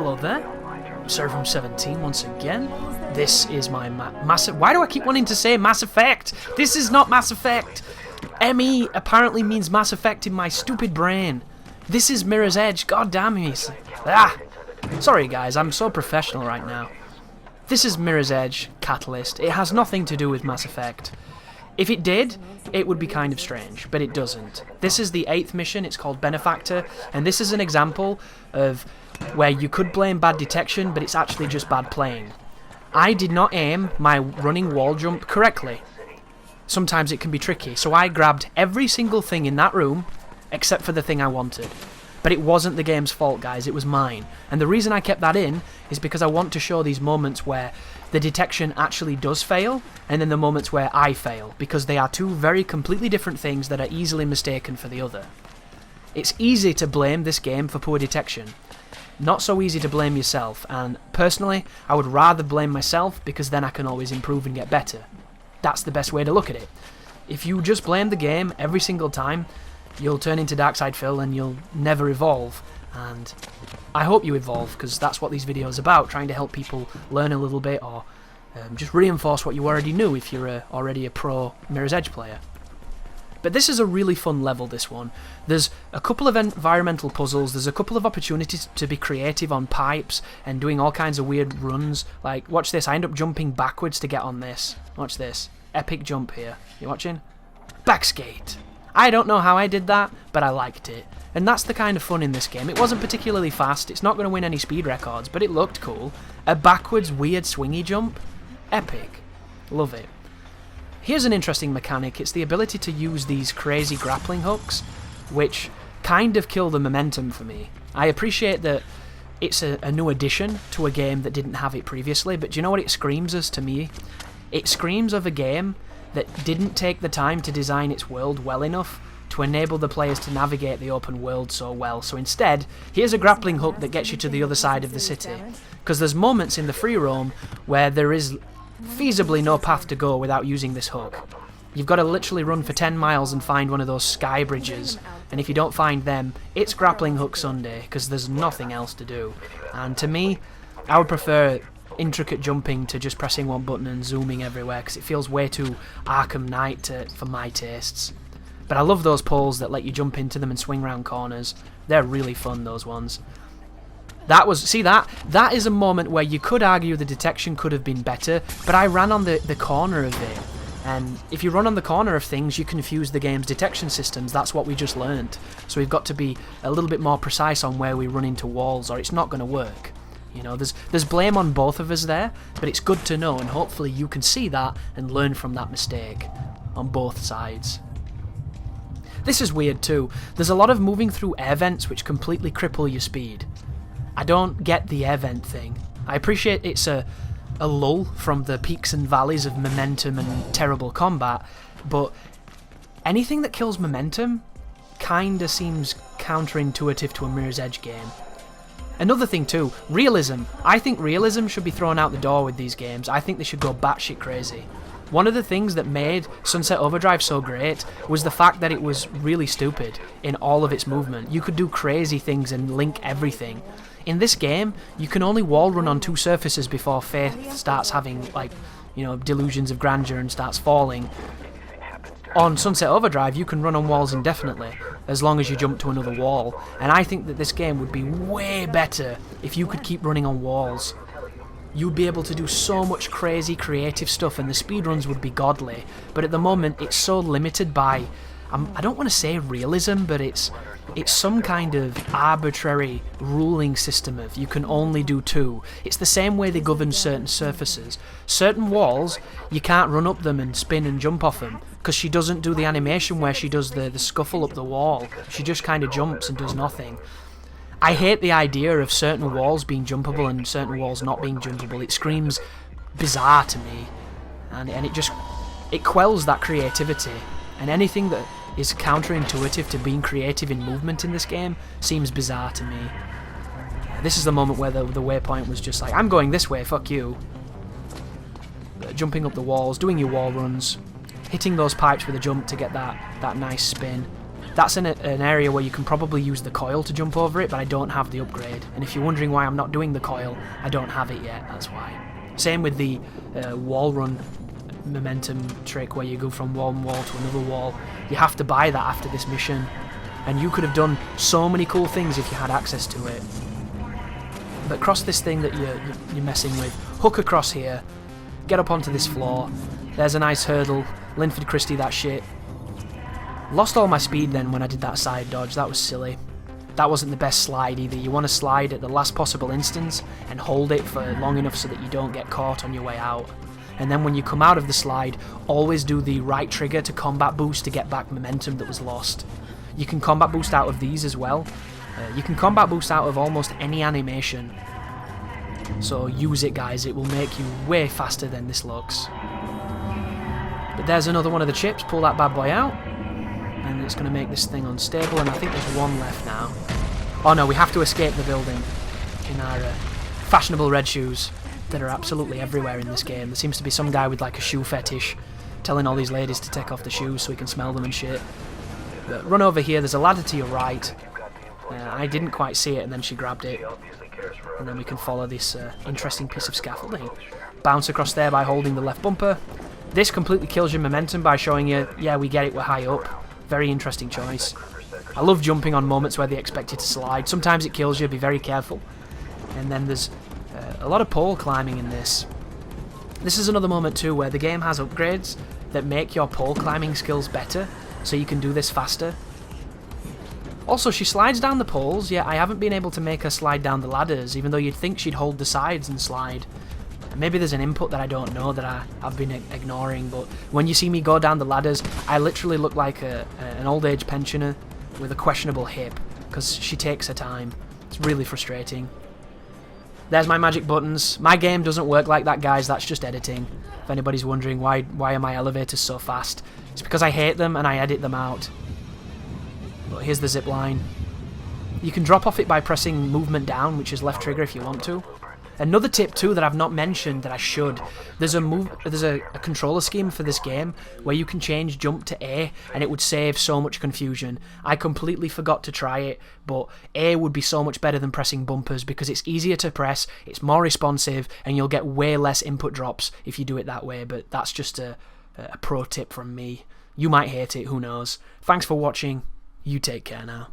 hello there. Servum17 once again. This is my massive... Why do I keep wanting to say Mass Effect? This is not Mass Effect. ME apparently means Mass Effect in my stupid brain. This is Mirror's Edge. God damn me. Sorry guys, I'm so professional right now. This is Mirror's Edge Catalyst. It has nothing to do with Mass Effect. If it did, it would be kind of strange, but it doesn't. This is the 8th mission, it's called Benefactor, and this is an example of where you could blame bad detection, but it's actually just bad playing. I did not aim my running wall jump correctly. Sometimes it can be tricky, so I grabbed every single thing in that room, except for the thing I wanted. But it wasn't the game's fault, guys, it was mine. And the reason I kept that in is because I want to show these moments where the detection actually does fail, and then the moments where I fail, because they are two very completely different things that are easily mistaken for the other. It's easy to blame this game for poor detection. Not so easy to blame yourself, and personally, I would rather blame myself because then I can always improve and get better. That's the best way to look at it. If you just blame the game every single time, you'll turn into Darkside Phil and you'll never evolve, and I hope you evolve, because that's what these videos are about, trying to help people learn a little bit, or just reinforce what you already knew if you're already a pro Mirror's Edge player. But this is a really fun level, this one. There's a couple of environmental puzzles, there's a couple of opportunities to be creative on pipes and doing all kinds of weird runs. Like, watch this, I end up jumping backwards to get on this. Watch this. Epic jump here. You watching? Backskate. I don't know how I did that, but I liked it. And that's the kind of fun in this game. It wasn't particularly fast, it's not going to win any speed records, but it looked cool. A backwards weird swingy jump? Epic. Love it. Here's an interesting mechanic, it's the ability to use these crazy grappling hooks, which kind of kill the momentum for me. I appreciate that it's a new addition to a game that didn't have it previously, but do you know what it screams as to me? It screams of a game that didn't take the time to design its world well enough to enable the players to navigate the open world so well. So instead, here's a grappling hook that gets you to the other side of the city. Because there's moments in the free roam where there is feasibly no path to go without using this hook. You've got to literally run for 10 miles and find one of those sky bridges, and if you don't find them, it's grappling hook Sunday, because there's nothing else to do. And to me, I would prefer intricate jumping to just pressing one button and zooming everywhere, because it feels way too Arkham Knight for my tastes. But I love those poles that let you jump into them and swing round corners. They're really fun, those ones. See that? That is a moment where you could argue the detection could have been better, but I ran on the corner of it. And if you run on the corner of things, you confuse the game's detection systems. That's what we just learned. So we've got to be a little bit more precise on where we run into walls, or it's not going to work. You know, there's blame on both of us there, but it's good to know, and hopefully you can see that and learn from that mistake on both sides. This is weird too. There's a lot of moving through air vents which completely cripple your speed. I don't get the air vent thing. I appreciate it's a lull from the peaks and valleys of momentum and terrible combat, but anything that kills momentum kinda seems counterintuitive to a Mirror's Edge game. Another thing too, realism. I think realism should be thrown out the door with these games. I think they should go batshit crazy. One of the things that made Sunset Overdrive so great was the fact that it was really stupid in all of its movement. You could do crazy things and link everything. In this game, you can only wall run on 2 surfaces before Faith starts having, like, you know, delusions of grandeur and starts falling. On Sunset Overdrive, you can run on walls indefinitely, as long as you jump to another wall, and I think that this game would be way better if you could keep running on walls. You'd be able to do so much crazy creative stuff, and the speedruns would be godly, but at the moment it's so limited by, I don't want to say realism, but it's some kind of arbitrary ruling system of you can only do 2. It's the same way they govern certain surfaces. Certain walls, you can't run up them and spin and jump off them, because she doesn't do the animation where she does the scuffle up the wall. She just kind of jumps and does nothing. I hate the idea of certain walls being jumpable and certain walls not being jumpable. It screams bizarre to me, and it quells that creativity, and anything that is counterintuitive to being creative in movement in this game seems bizarre to me. This is the moment where the waypoint was just like, I'm going this way, fuck you. Jumping up the walls, doing your wall runs, hitting those pipes with a jump to get that nice spin. That's an area where you can probably use the coil to jump over it, but I don't have the upgrade. And if you're wondering why I'm not doing the coil, I don't have it yet, that's why. Same with the wall run momentum trick, where you go from one wall to another wall. You have to buy that after this mission. And you could have done so many cool things if you had access to it. But cross this thing that you're messing with. Hook across here. Get up onto this floor. There's a nice hurdle. Linford Christie that shit. Lost all my speed then when I did that side dodge. That was silly. That wasn't the best slide either. You want to slide at the last possible instance and hold it for long enough so that you don't get caught on your way out. And then when you come out of the slide, always do the right trigger to combat boost to get back momentum that was lost. You can combat boost out of these as well. You can combat boost out of almost any animation. So use it, guys. It will make you way faster than this looks. But there's another one of the chips. Pull that bad boy out. And it's going to make this thing unstable, and I think there's one left now. Oh no, we have to escape the building in our fashionable red shoes that are absolutely everywhere in this game. There seems to be some guy with like a shoe fetish telling all these ladies to take off the shoes so he can smell them and shit. But run over here, there's a ladder to your right. I didn't quite see it, and then she grabbed it. And then we can follow this interesting piece of scaffolding. Bounce across there by holding the left bumper. This completely kills your momentum by showing you, yeah, we get it, we're high up. Very interesting choice. I love jumping on moments where they expect you to slide. Sometimes it kills you, be very careful. And then there's a lot of pole climbing in this. This is another moment too where the game has upgrades that make your pole climbing skills better, so you can do this faster. Also, she slides down the poles, yet I haven't been able to make her slide down the ladders, even though you'd think she'd hold the sides and slide. Maybe there's an input that I don't know that I've been ignoring, but when you see me go down the ladders, I literally look like an old age pensioner with a questionable hip, because she takes her time. It's really frustrating. There's my magic buttons. My game doesn't work like that, guys. That's just editing. If anybody's wondering why are my elevators so fast, it's because I hate them and I edit them out. But here's the zip line. You can drop off it by pressing movement down, which is left trigger if you want to. Another tip too that I've not mentioned that I should. There's a controller scheme for this game where you can change jump to A, and it would save so much confusion. I completely forgot to try it, but A would be so much better than pressing bumpers because it's easier to press, it's more responsive, and you'll get way less input drops if you do it that way. But that's just a pro tip from me. You might hate it, who knows. Thanks for watching. You take care now.